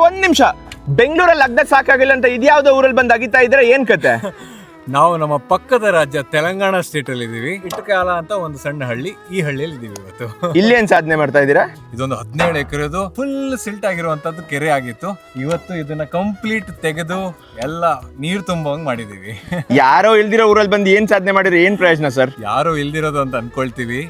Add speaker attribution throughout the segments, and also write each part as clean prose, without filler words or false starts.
Speaker 1: ಒಂದ್ ನಿಮಿಷ, ಬೆಂಗಳೂರಲ್ಲಿ ಅಗ್ದಕ್ ಸಾಕಾಗಿಲ್ಲ ಅಂತ ಇದ್ಯಾವ್ದೋ ಊರಲ್ಲಿ ಬಂದು ಅಗಿತಾ ಇದ್ರೆ ಏನ್ ಕತೆ?
Speaker 2: ನಾವು ನಮ್ಮ ಪಕ್ಕದ ರಾಜ್ಯ ತೆಲಂಗಾಣ ಸ್ಟೇಟ್ ಅಲ್ಲಿ ಇದೀವಿ. ಇಟಕಾಲ ಅಂತ ಒಂದು ಸಣ್ಣ ಹಳ್ಳಿ, ಈ ಹಳ್ಳಿಯಲ್ಲಿ ಇದೀವಿ ಇವತ್ತು.
Speaker 1: ಇಲ್ಲಿ ಏನ್ ಸಾಧನೆ ಮಾಡ್ತಾ ಇದ್ದೀರಾ?
Speaker 2: ಇದೊಂದು 17 ಎಕರೆದು ಫುಲ್ ಸಿಲ್ಟ್ ಆಗಿರುವಂತದ್ದು ಕೆರೆ ಆಗಿತ್ತು. ಇವತ್ತು ಇದನ್ನ ಕಂಪ್ಲೀಟ್ ತೆಗೆದು ಎಲ್ಲ ನೀರು ತುಂಬುವಂಗ್ ಮಾಡಿದೀವಿ.
Speaker 1: ಯಾರೋ ಇಲ್ದಿರೋ ಊರಲ್ಲಿ ಬಂದು ಏನ್ ಸಾಧನೆ ಮಾಡಿದ್ರೆ ಏನ್ ಪ್ರಯೋಜನ ಸರ್?
Speaker 2: ಯಾರು ಇಲ್ದಿರೋದು ಅಂತ ಅನ್ಕೊಳ್ತೀವಿ,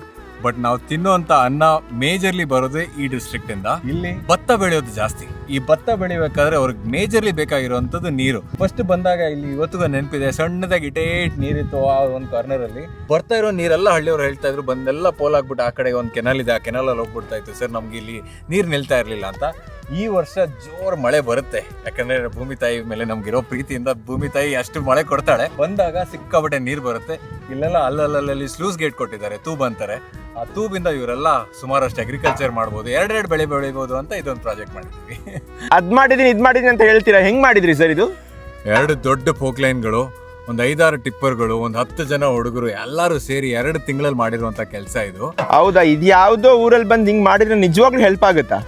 Speaker 2: ಬಟ್ ನಾವು ತಿನ್ನುವಂತ ಅನ್ನ ಮೇಜರ್ಲಿ ಬರೋದೇ ಈ ಡಿಸ್ಟ್ರಿಕ್ಟ್ ಇಂದ. ಇಲ್ಲಿ ಭತ್ತ ಬೆಳೆಯೋದು ಜಾಸ್ತಿ. ಈ ಭತ್ತ ಬೆಳಿಬೇಕಾದ್ರೆ ಅವ್ರಿಗೆ ಮೇಜರ್ಲಿ ಬೇಕಾಗಿರುವಂತದ್ದು ನೀರು. ಫಸ್ಟ್ ಬಂದಾಗ ಇಲ್ಲಿ ಇವತ್ತಿಗೂ ನೆನಪಿದೆ, ಸಣ್ಣದಾಗಿ ಇಟೇಟ್ ನೀರಿತ್ತು ಆ ಒಂದು ಕಾರ್ನರ್ ಅಲ್ಲಿ. ಬರ್ತಾ ಇರೋ ನೀರೆಲ್ಲ ಹಳ್ಳಿಯವ್ರು ಹೇಳ್ತಾ ಇದ್ರು, ಬಂದೆಲ್ಲ ಪೋಲ್ ಆಗ್ಬಿಟ್ಟು ಆ ಕಡೆ ಒಂದು ಕೆನಲ್ ಇದೆ, ಆ ಕೆನಲ್ ಅಲ್ಲಿ ಹೋಗ್ಬಿಡ್ತಾ ಇತ್ತು ಸರ್, ನಮ್ಗೆ ಇಲ್ಲಿ ನೀರು ನಿಲ್ತಾ ಇರ್ಲಿಲ್ಲ ಅಂತ. ಈ ವರ್ಷ ಜೋರ್ ಮಳೆ ಬರುತ್ತೆ, ಯಾಕಂದ್ರೆ ಭೂಮಿ ತಾಯಿ ಮೇಲೆ ನಮ್ಗಿರೋ ಪ್ರೀತಿಯಿಂದ ಭೂಮಿ ತಾಯಿ ಅಷ್ಟು ಮಳೆ ಕೊಡ್ತಾಳೆ. ಬಂದಾಗ ಸಿಕ್ಕಾಬಟ್ಟೆ ನೀರು ಬರುತ್ತೆ. ಇಲ್ಲೆಲ್ಲ ಅಲ್ಲಲ್ಲಿ ಸ್ಲೂಸ್ ಗೇಟ್ ಕೊಟ್ಟಿದ್ದಾರೆ, ತೂಬ್ ಅಂತಾರೆ. ಆ ತೂಬಿಂದ ಇವರೆಲ್ಲ ಸುಮಾರಷ್ಟು ಅಗ್ರಿಕಲ್ಚರ್ ಮಾಡ್ಬೋದು, ಎರಡೆರಡು ಬೆಳೆ ಬೆಳಿಬಹುದು ಅಂತ ಇದೊಂದು ಪ್ರಾಜೆಕ್ಟ್ ಮಾಡಿದ್ವಿ.
Speaker 1: ಅದ್ ಮಾಡಿದೀನಿ ಇದ್ ಮಾಡಿದೀನಿ ಅಂತ ಹೇಳ್ತೀರಾ, ಹೆಂಗ್ ಮಾಡಿದ್ರಿ ಸರ್ ಇದು?
Speaker 2: 2 ದೊಡ್ಡ ಫೋಕ್ ಲೈನ್ಗಳು, ಒಂದು 5-6 ಟಿಪ್ಪರ್ಗಳು, ಒಂದು 10 ಜನ ಹುಡುಗರು ಎಲ್ಲರೂ ಸೇರಿ 2 ತಿಂಗಳಲ್ಲಿ ಮಾಡಿರುವಂತ ಕೆಲಸ ಇದು.
Speaker 1: ಹೌದಾ? ಇದ್ಯಾವ್ದೋ ಊರಲ್ಲಿ ಬಂದು ಹಿಂಗ್ ಮಾಡಿದ್ರೆ ನಿಜವಾಗ್ಲೂ ಹೆಲ್ಪ್ ಆಗುತ್ತಾ?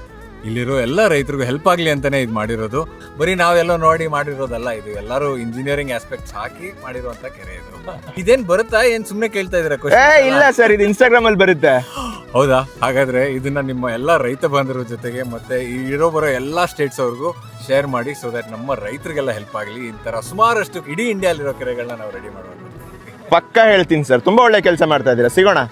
Speaker 2: ಇಲ್ಲಿರೋ ಎಲ್ಲ ರೈತರಿಗೂ ಹೆಲ್ಪ್ ಆಗ್ಲಿ ಅಂತಾನೆ ಇದು ಮಾಡಿರೋದು. ಬರೀ ನಾವೆಲ್ಲ ನೋಡಿ ಮಾಡಿರೋದಲ್ಲ, ಇದು ಎಲ್ಲರೂ ಇಂಜಿನಿಯರಿಂಗ್ ಆಸ್ಪೆಕ್ಟ್ಸ್ ಹಾಕಿ ಮಾಡಿರುವಂತ ಕೆರೆ ಇದು. ಇದೇನ್ ಬರುತ್ತಾ, ಏನ್ ಸುಮ್ನೆ ಕೇಳ್ತಾ ಇದೀರಾ?
Speaker 1: ಇಲ್ಲ ಸರ್, ಇದು ಇನ್ಸ್ಟಾಗ್ರಾಮ್ ಅಲ್ಲಿ ಬರುತ್ತೆ.
Speaker 2: ಹೌದಾ? ಹಾಗಾದ್ರೆ ಇದನ್ನ ನಿಮ್ಮ ಎಲ್ಲಾ ರೈತ ಬಾಂಧವರ ಜೊತೆಗೆ ಮತ್ತೆ ಬರೋ ಎಲ್ಲಾ ಸ್ಟೇಟ್ಸ್ ಅವ್ರಿಗೂ ಶೇರ್ ಮಾಡಿ, ಸೊ ದಟ್ ನಮ್ಮ ರೈತರಿಗೆಲ್ಲ ಹೆಲ್ಪ್ ಆಗಲಿ. ಈ ತರ ಸುಮಾರಷ್ಟು ಇಡೀ ಇಂಡಿಯಾಲಿರೋ ಕೆರೆಗಳನ್ನ ನಾವು ರೆಡಿ ಮಾಡುವಂತ
Speaker 1: ಪಕ್ಕ ಹೇಳ್ತೀನಿ ಸರ್, ತುಂಬಾ ಒಳ್ಳೆ ಕೆಲಸ ಮಾಡ್ತಾ ಇದ್ದೀರಾ. ಸಿಗೋಣ.